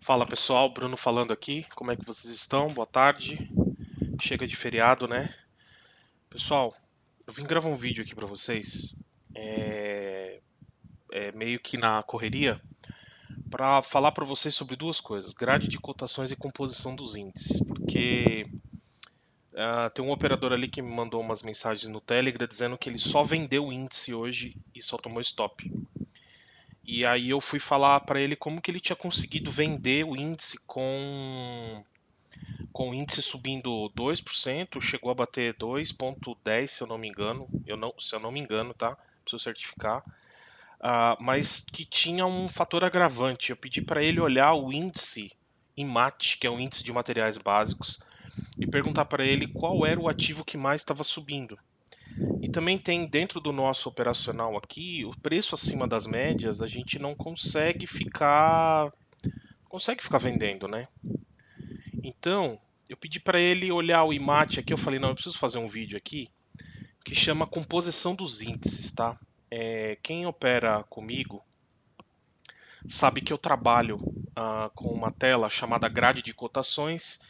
Fala pessoal, Bruno falando aqui. Como é que vocês estão? Boa tarde. Chega de feriado, né? Pessoal, eu vim gravar um vídeo aqui pra vocês, meio que na correria, pra falar pra vocês sobre duas coisas: grade de cotações e composição dos índices. Porque tem um operador ali que me mandou umas mensagens no Telegram dizendo que ele só vendeu o índice hoje e só tomou stop. E aí eu fui falar pra ele como que ele tinha conseguido vender o índice com o índice subindo 2%, chegou a bater 2,10 se eu não me engano, se eu não me engano, tá? Preciso certificar. Mas que tinha um fator agravante. Eu pedi para ele olhar o índice IMAT, que é o índice de materiais básicos, e perguntar para ele qual era o ativo que mais estava subindo. E também tem dentro do nosso operacional aqui, o preço acima das médias, a gente não consegue ficar vendendo, né? Então, eu pedi para ele olhar o IMAT aqui. Eu falei, não, eu preciso fazer um vídeo aqui que chama composição dos índices, tá? Quem opera comigo sabe que eu trabalho com uma tela chamada grade de cotações.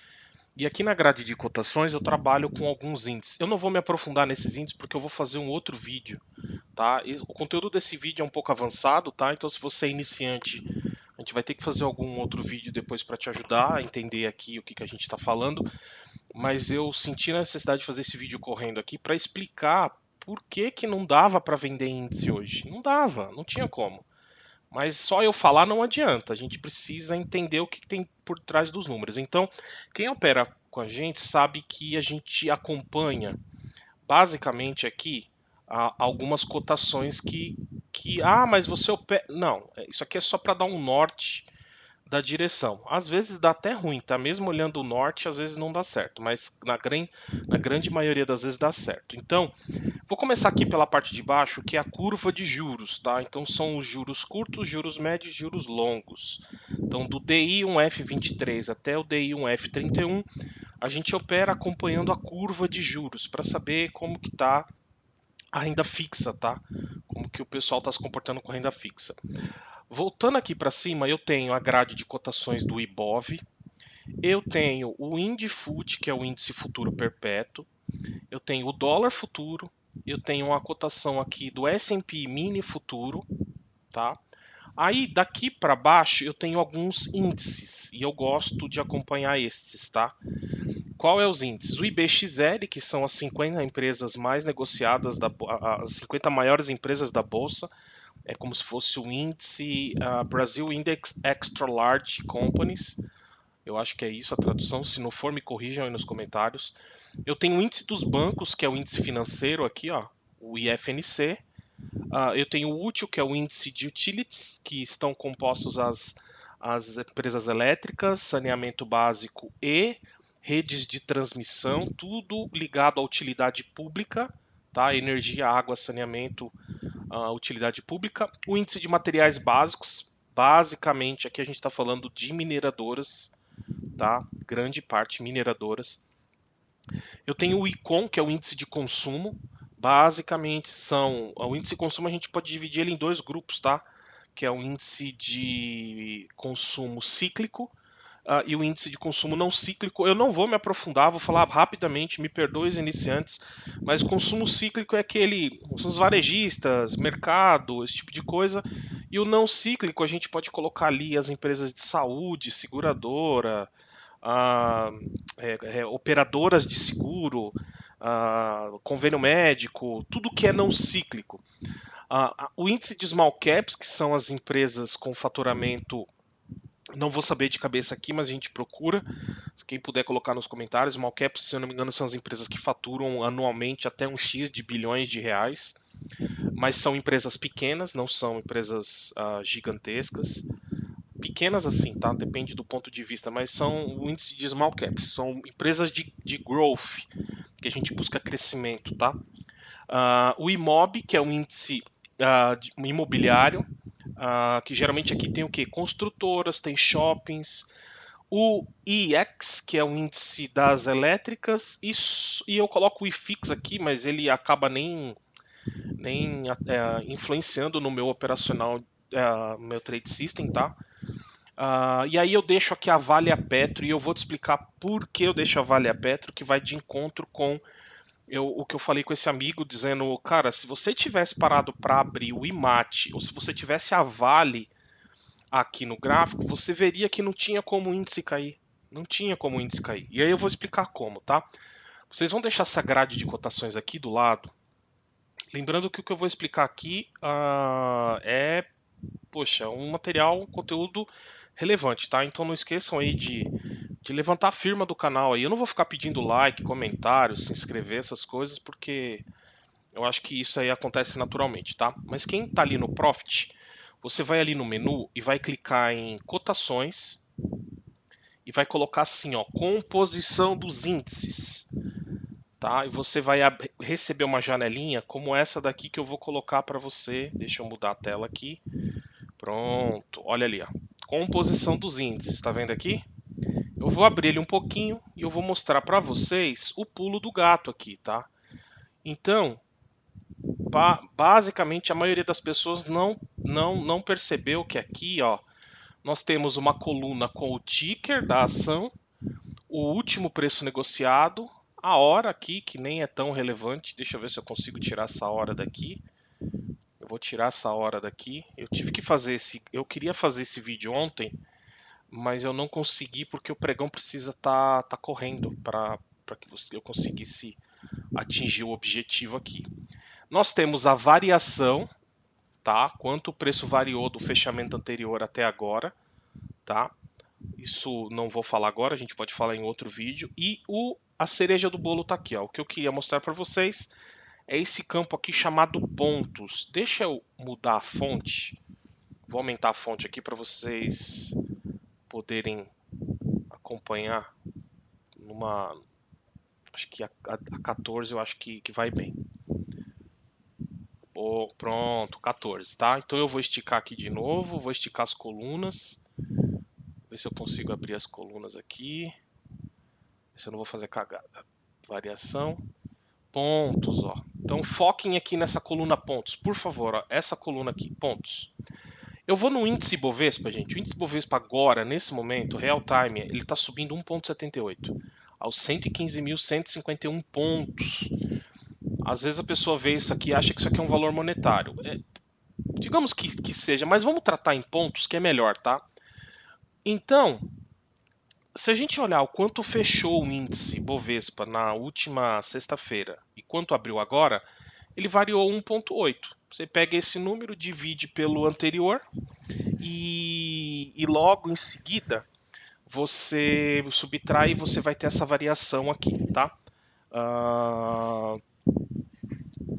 E aqui na grade de cotações eu trabalho com alguns índices. Eu não vou me aprofundar nesses índices porque eu vou fazer um outro vídeo, tá? E o conteúdo desse vídeo é um pouco avançado, tá? Então se você é iniciante, a gente vai ter que fazer algum outro vídeo depois para te ajudar a entender aqui o que a gente está falando. Mas eu senti a necessidade de fazer esse vídeo correndo aqui para explicar por que que não dava para vender índice hoje. Não dava, não tinha como. Mas só eu falar não adianta, a gente precisa entender o que tem por trás dos números. Então, quem opera com a gente sabe que a gente acompanha basicamente aqui algumas cotações mas você opera. Não, isso aqui é só para dar um norte da direção. Às vezes dá até ruim, tá? Mesmo olhando o norte, às vezes não dá certo, mas na grande maioria das vezes dá certo. Então, vou começar aqui pela parte de baixo, que é a curva de juros, tá? Então são os juros curtos, juros médios, juros longos. Então, do DI1F23 até o DI1F31, a gente opera acompanhando a curva de juros para saber como que tá a renda fixa, tá? Como que o pessoal está se comportando com renda fixa. Voltando aqui para cima, eu tenho a grade de cotações do IBOV, eu tenho o INDFUT, que é o índice futuro perpétuo, eu tenho o dólar futuro, eu tenho uma cotação aqui do S&P mini futuro, tá? Aí daqui para baixo eu tenho alguns índices e eu gosto de acompanhar estes, tá? Qual é os índices? O IBXL, que são as 50 empresas mais negociadas, as 50 maiores empresas da bolsa, é como se fosse o índice Brasil Index Extra Large Companies. Eu acho que é isso a tradução. Se não for, me corrijam aí nos comentários. Eu tenho o índice dos bancos, que é o índice financeiro aqui, ó, o IFNC. Eu tenho o útil, que é o índice de utilities, que estão compostos as empresas elétricas, saneamento básico e redes de transmissão, tudo ligado à utilidade pública, tá? Energia, água, saneamento, utilidade pública. O índice de materiais básicos, basicamente aqui a gente está falando de mineradoras, tá? Grande parte mineradoras. Eu tenho o ICON, que é o índice de consumo. Basicamente o índice de consumo a gente pode dividir ele em dois grupos, tá? Que é o índice de consumo cíclico e o índice de consumo não cíclico. Eu não vou me aprofundar, vou falar rapidamente, me perdoe os iniciantes, mas o consumo cíclico é são os varejistas, mercado, esse tipo de coisa. E o não cíclico a gente pode colocar ali as empresas de saúde, seguradora, ah, operadoras de seguro, convênio médico, tudo que é não cíclico. O índice de small caps, que são as empresas com faturamento, não vou saber de cabeça aqui, mas a gente procura. Quem puder colocar nos comentários, small caps, se eu não me engano, são as empresas que faturam anualmente até um X de bilhões de reais, mas são empresas pequenas, não são empresas gigantescas. Pequenas assim, tá? Depende do ponto de vista, mas são o índice de small caps, são empresas de growth, que a gente busca crescimento, tá? O IMOB, que é um índice imobiliário, que geralmente aqui tem o quê? Construtoras, tem shoppings. O IEX, que é o índice das elétricas, e eu coloco o IFIX aqui, mas ele acaba nem influenciando no meu operacional, meu trade system, tá? E aí eu deixo aqui a Vale a Petro e eu vou te explicar por que eu deixo a Vale a Petro, que vai de encontro com o que eu falei com esse amigo, dizendo, cara, se você tivesse parado para abrir o IMAT, ou se você tivesse a Vale aqui no gráfico, você veria que não tinha como o índice cair. Não tinha como o índice cair. E aí eu vou explicar como, tá? Vocês vão deixar essa grade de cotações aqui do lado. Lembrando que o que eu vou explicar aqui é, poxa, um material, um conteúdo relevante, tá? Então não esqueçam aí de levantar a firma do canal aí. Eu não vou ficar pedindo like, comentário, se inscrever, essas coisas, porque eu acho que isso aí acontece naturalmente, tá? Mas quem tá ali no Profit, você vai ali no menu e vai clicar em cotações e vai colocar assim, ó, composição dos índices, tá? E você vai receber uma janelinha como essa daqui que eu vou colocar para você. Deixa eu mudar a tela aqui. Pronto, olha ali, ó. Composição dos índices, tá vendo aqui? Eu vou abrir ele um pouquinho e eu vou mostrar para vocês o pulo do gato aqui, tá? Então, basicamente a maioria das pessoas não percebeu que aqui, ó, nós temos uma coluna com o ticker da ação, o último preço negociado, a hora aqui, que nem é tão relevante. Deixa eu ver se eu consigo tirar essa hora daqui. Eu vou tirar essa hora daqui. Eu tive que fazer eu queria fazer esse vídeo ontem, mas eu não consegui porque o pregão precisa tá correndo para que eu conseguisse atingir o objetivo aqui. Nós temos a variação, tá? Quanto o preço variou do fechamento anterior até agora, tá? Isso não vou falar agora, a gente pode falar em outro vídeo. E a cereja do bolo tá aqui, ó. O que eu queria mostrar para vocês é esse campo aqui chamado pontos. Deixa eu mudar a fonte. Vou aumentar a fonte aqui para vocês poderem acompanhar numa, acho que a 14 eu acho que vai bem. Pronto, 14, tá? Então eu vou esticar aqui de novo, vou esticar as colunas. Ver se eu consigo abrir as colunas aqui. Ver se eu não vou fazer cagada. Variação. Pontos, ó. Então foquem aqui nessa coluna pontos, por favor, ó. Essa coluna aqui, pontos. Eu vou no índice Bovespa, gente. O índice Bovespa agora, nesse momento, real time, ele está subindo 1,78 aos 115.151 pontos. Às vezes a pessoa vê isso aqui e acha que isso aqui é um valor monetário. Digamos que seja, mas vamos tratar em pontos que é melhor, tá? Então, se a gente olhar o quanto fechou o índice Bovespa na última sexta-feira e quanto abriu agora, ele variou 1,8. Você pega esse número, divide pelo anterior e logo em seguida você subtrai e você vai ter essa variação aqui, tá?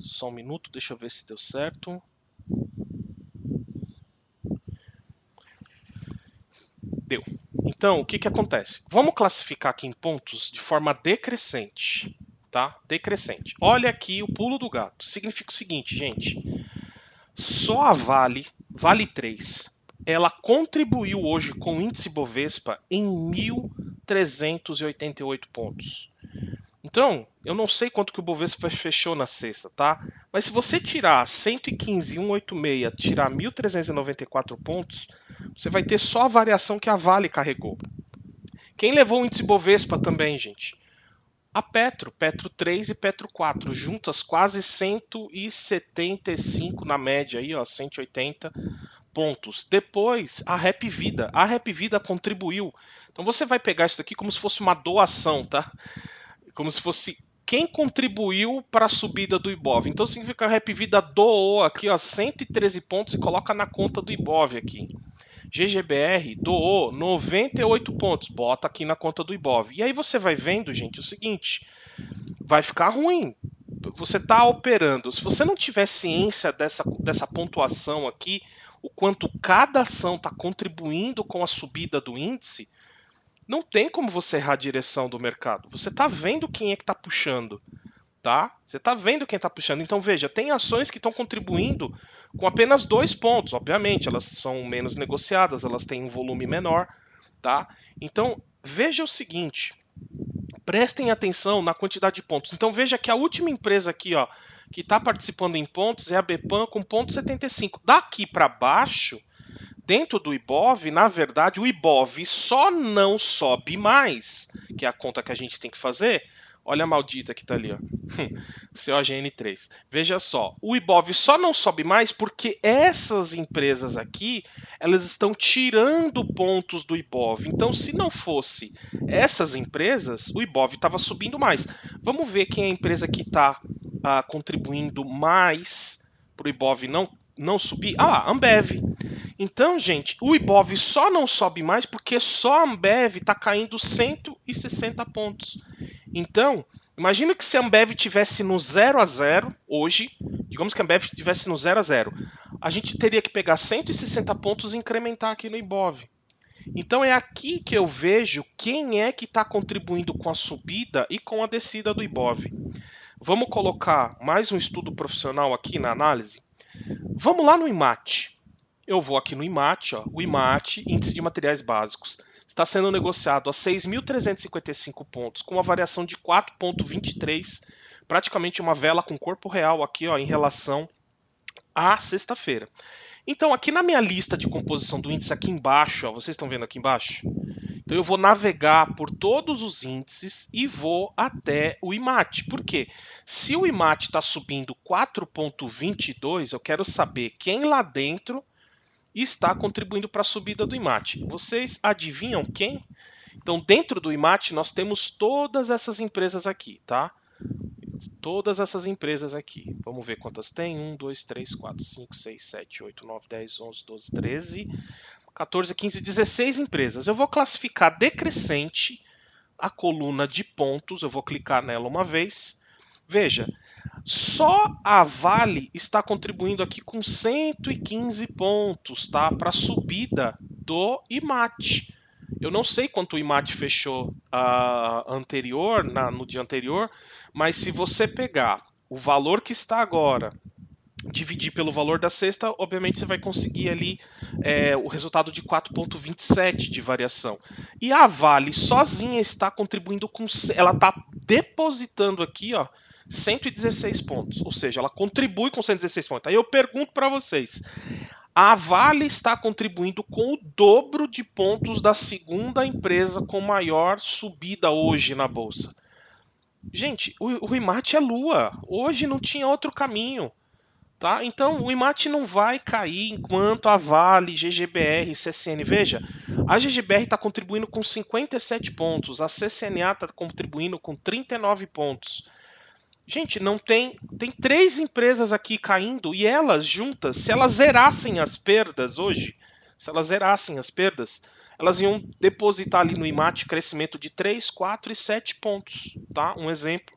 Só um minuto, deixa eu ver se deu certo. Deu. Então, o que acontece? Vamos classificar aqui em pontos de forma decrescente, tá? Decrescente. Olha aqui o pulo do gato. Significa o seguinte, gente. Só a Vale 3, ela contribuiu hoje com o índice Bovespa em 1.388 pontos. Então, eu não sei quanto que o Bovespa fechou na sexta, tá? Mas se você tirar 115.186, tirar 1.394 pontos, você vai ter só a variação que a Vale carregou. Quem levou o índice Bovespa também, gente? A Petro 3 e Petro 4, juntas quase 175 na média, aí, ó, 180 pontos. Depois, a Rap Vida. A Rap Vida contribuiu. Então você vai pegar isso aqui como se fosse uma doação, tá? Como se fosse quem contribuiu para a subida do Ibov. Então significa que a Rap Vida doou aqui, ó, 113 pontos e coloca na conta do Ibov aqui. GGBR doou 98 pontos, bota aqui na conta do Ibov. E aí você vai vendo, gente, o seguinte, vai ficar ruim. Você está operando. Se você não tiver ciência dessa pontuação aqui, o quanto cada ação está contribuindo com a subida do índice, não tem como você errar a direção do mercado. Você está vendo quem é que está puxando, tá? Você está vendo quem está puxando. Então veja, tem ações que estão contribuindo com apenas 2 pontos. Obviamente, elas são menos negociadas, elas têm um volume menor, tá? Então veja o seguinte, prestem atenção na quantidade de pontos. Então veja que a última empresa aqui, ó, que está participando em pontos é a Bepam com 0,75. Daqui para baixo dentro do Ibov, na verdade, o Ibov só não sobe mais, que é a conta que a gente tem que fazer. Olha a maldita que tá ali, ó. COGN3. Veja só, o Ibov só não sobe mais porque essas empresas aqui, elas estão tirando pontos do Ibov. Então, se não fosse essas empresas, o Ibov estava subindo mais. Vamos ver quem é a empresa que está contribuindo mais para o Ibov não subir. Ah lá, Ambev. Então, gente, o Ibov só não sobe mais porque só a Ambev está caindo 160 pontos. Então, imagina que se a Ambev tivesse no 0 a 0 hoje, digamos que a Ambev tivesse no 0 a 0, a gente teria que pegar 160 pontos e incrementar aqui no Ibov. Então é aqui que eu vejo quem é que está contribuindo com a subida e com a descida do Ibov. Vamos colocar mais um estudo profissional aqui na análise? Vamos lá no IMAT. Eu vou aqui no IMAT, ó, o IMAT, Índice de Materiais Básicos, está sendo negociado a 6.355 pontos, com uma variação de 4,23, praticamente uma vela com corpo real aqui, ó, em relação à sexta-feira. Então, aqui na minha lista de composição do índice, aqui embaixo, ó, vocês estão vendo aqui embaixo? Então, eu vou navegar por todos os índices e vou até o IMAT. Por quê? Se o IMAT está subindo 4,22, eu quero saber quem lá dentro está contribuindo para a subida do IMAT. Vocês adivinham quem? Então, dentro do IMAT, nós temos todas essas empresas aqui, tá? Todas essas empresas aqui. Vamos ver quantas tem. 1, 2, 3, 4, 5, 6, 7, 8, 9, 10, 11, 12, 13, 14, 15, 16 empresas. Eu vou classificar decrescente a coluna de pontos. Eu vou clicar nela uma vez. Veja, só a Vale está contribuindo aqui com 115 pontos, tá? Para a subida do IMAT. Eu não sei quanto o IMAT fechou no dia anterior, mas se você pegar o valor que está agora, dividir pelo valor da sexta, obviamente você vai conseguir ali o resultado de 4,27 de variação. E a Vale sozinha está contribuindo com... Ela está depositando aqui, ó, 116 pontos. Ou seja, ela contribui com 116 pontos. Aí eu pergunto para vocês, a Vale está contribuindo com o dobro de pontos da segunda empresa com maior subida hoje na bolsa. Gente, o IMAT é lua. Hoje não tinha outro caminho. Tá? Então o IMAT não vai cair enquanto a Vale, GGBR, CCN. Veja, a GGBR está contribuindo com 57 pontos, a CCNA está contribuindo com 39 pontos. Gente, não tem 3 empresas aqui caindo e elas juntas, se elas zerassem as perdas hoje, elas iam depositar ali no IMAT crescimento de 3, 4 e 7 pontos, tá? Um exemplo.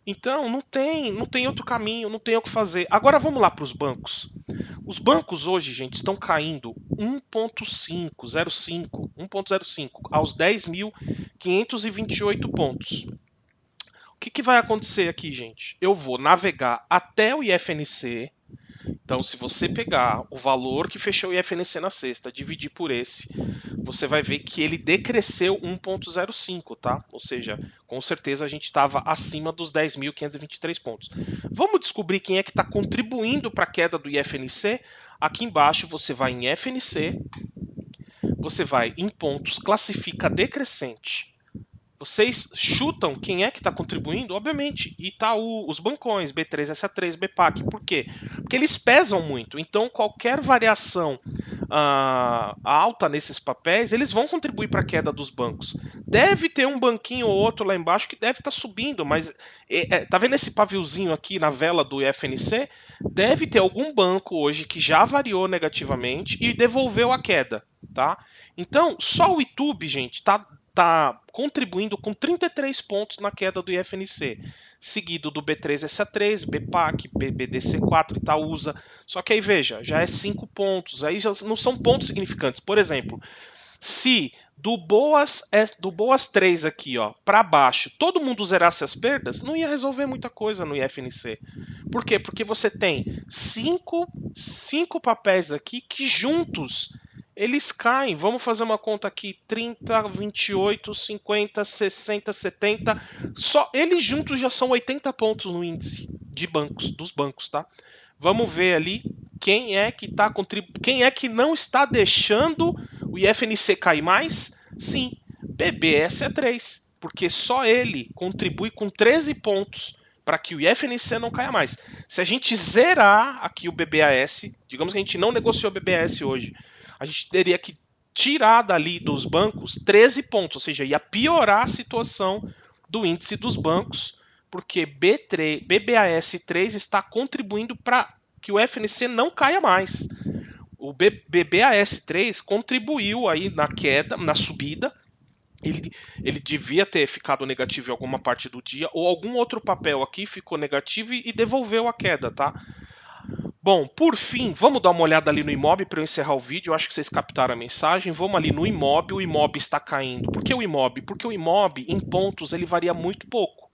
Então, não tem outro caminho, não tem o que fazer. Agora vamos lá para os bancos. Os bancos hoje, gente, estão caindo 1,05 aos 10.528 pontos. O que vai acontecer aqui, gente? Eu vou navegar até o IFNC. Então, se você pegar o valor que fechou o IFNC na sexta, dividir por esse, você vai ver que ele decresceu 1,05, tá? Ou seja, com certeza a gente estava acima dos 10.523 pontos. Vamos descobrir quem é que está contribuindo para a queda do IFNC? Aqui embaixo você vai em FNC, você vai em pontos, classifica decrescente. Vocês chutam quem é que está contribuindo? Obviamente, Itaú, os bancões, B3, SA3, BPAC. Por quê? Porque eles pesam muito. Então, qualquer variação alta nesses papéis, eles vão contribuir para a queda dos bancos. Deve ter um banquinho ou outro lá embaixo que deve estar subindo, mas tá vendo esse paviozinho aqui na vela do FNC? Deve ter algum banco hoje que já variou negativamente e devolveu a queda, tá? Então, só o YouTube, gente, tá contribuindo com 33 pontos na queda do IFNC, seguido do B3SA3, BPAC, BBDC4, Itaúsa. Só que aí veja, já é 5 pontos, aí já não são pontos significantes. Por exemplo, se do Boas 3 aqui, ó, para baixo, todo mundo zerasse as perdas, não ia resolver muita coisa no IFNC. Por quê? Porque você tem 5 papéis aqui que juntos eles caem. Vamos fazer uma conta aqui: 30, 28, 50, 60, 70. Só eles juntos já são 80 pontos no índice de bancos, dos bancos, tá? Vamos ver ali quem é que não está deixando o IFNC cair mais? Sim, BBSE3, porque só ele contribui com 13 pontos para que o IFNC não caia mais. Se a gente zerar aqui o BBAS, digamos que a gente não negociou o BBAS hoje, a gente teria que tirar dali dos bancos 13 pontos, ou seja, ia piorar a situação do índice dos bancos, porque BBAS3 está contribuindo para que o FNC não caia mais. O BBAS3 contribuiu aí na queda, na subida. Ele devia ter ficado negativo em alguma parte do dia, ou algum outro papel aqui ficou negativo e devolveu a queda, tá? Bom, por fim, vamos dar uma olhada ali no IMOB para eu encerrar o vídeo. Eu acho que vocês captaram a mensagem. Vamos ali no IMOB, o IMOB está caindo. Por que o IMOB? Porque o IMOB, em pontos, ele varia muito pouco.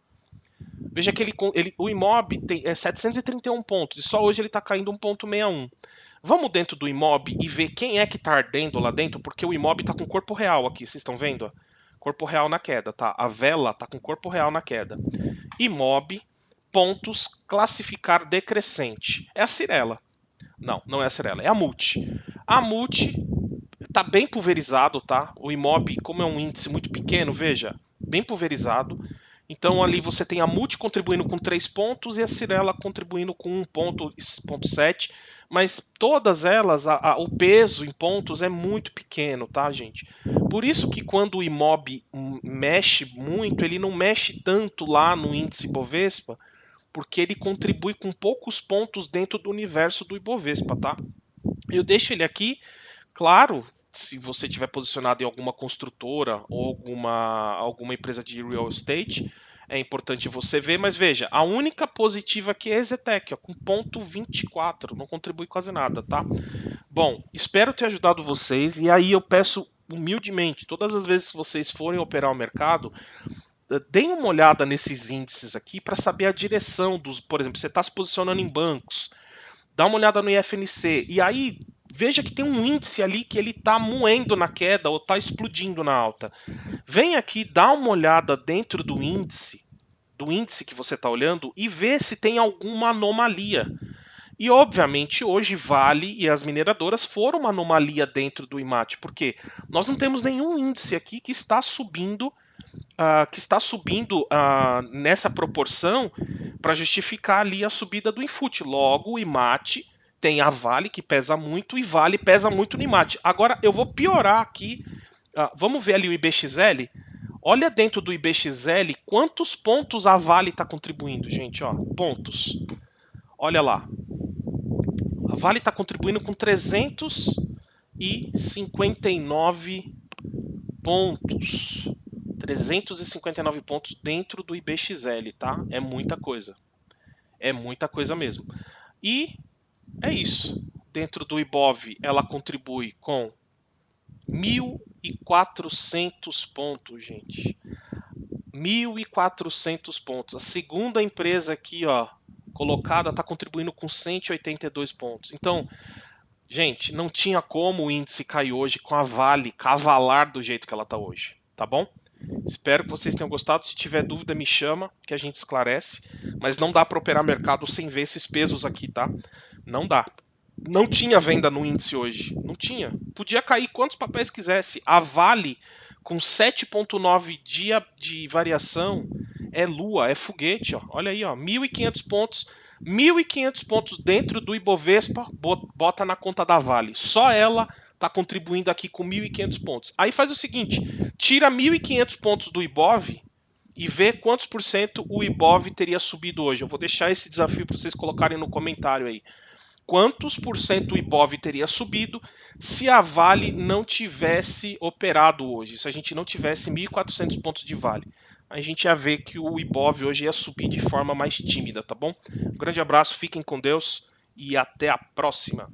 Veja que o IMOB tem 731 pontos e só hoje ele está caindo 1,61. Vamos dentro do IMOB e ver quem é que está ardendo lá dentro, porque o IMOB está com corpo real aqui, vocês estão vendo? Corpo real na queda, tá? A vela está com corpo real na queda. IMOB, pontos, classificar decrescente. É a Cirela. Não, não é a Cirela, é a Multi. A Multi está bem pulverizado, tá? O IMOB, como é um índice muito pequeno, veja, bem pulverizado. Então ali você tem a Multi contribuindo com 3 pontos e a Cirela contribuindo com 1,7, mas todas elas, o peso em pontos é muito pequeno, tá, gente? Por isso que quando o IMOB mexe muito, ele não mexe tanto lá no índice Bovespa, porque ele contribui com poucos pontos dentro do universo do Ibovespa, tá? Eu deixo ele aqui, claro, se você tiver posicionado em alguma construtora ou alguma empresa de real estate, é importante você ver, mas veja, a única positiva aqui é a Exetec, ó, com 0,24, não contribui quase nada, tá? Bom, espero ter ajudado vocês, e aí eu peço humildemente, todas as vezes que vocês forem operar o mercado, deem uma olhada nesses índices aqui para saber a direção dos, por exemplo, você está se posicionando em bancos, dá uma olhada no IFNC, e aí veja que tem um índice ali que ele está moendo na queda ou está explodindo na alta. Vem aqui, dá uma olhada dentro do índice que você está olhando e vê se tem alguma anomalia. E obviamente hoje Vale e as mineradoras foram uma anomalia dentro do IMAT, porque nós não temos nenhum índice aqui que está subindo nessa proporção para justificar ali a subida do Infut. Logo, o IMAT tem a Vale, que pesa muito, e Vale pesa muito no IMAT. Agora, eu vou piorar aqui. Vamos ver ali o IBXL. Olha dentro do IBXL quantos pontos a Vale está contribuindo, gente. Ó, pontos. Olha lá. A Vale está contribuindo com 359 pontos. 359 pontos dentro do IBXL, tá? É muita coisa. É muita coisa mesmo. E é isso. Dentro do IBOV, ela contribui com 1.400 pontos, gente. 1.400 pontos. A segunda empresa aqui, ó, colocada, está contribuindo com 182 pontos. Então, gente, não tinha como o índice cair hoje com a Vale cavalar do jeito que ela está hoje, tá bom? Espero que vocês tenham gostado. Se tiver dúvida, me chama que a gente esclarece. Mas não dá para operar mercado sem ver esses pesos aqui, tá? Não dá. Não tinha venda no índice hoje. Não tinha. Podia cair quantos papéis quisesse. A Vale, com 7,9 dia de variação, é lua, é foguete. Ó. Olha aí, ó, 1.500 pontos. 1.500 pontos dentro do Ibovespa, bota na conta da Vale. Só ela está contribuindo aqui com 1.500 pontos. Aí faz o seguinte, tira 1.500 pontos do Ibov e vê quantos por cento o Ibov teria subido hoje. Eu vou deixar esse desafio para vocês colocarem no comentário aí. Quantos por cento o Ibov teria subido se a Vale não tivesse operado hoje? Se a gente não tivesse 1.400 pontos de Vale? A gente ia ver que o Ibov hoje ia subir de forma mais tímida, tá bom? Um grande abraço, fiquem com Deus e até a próxima.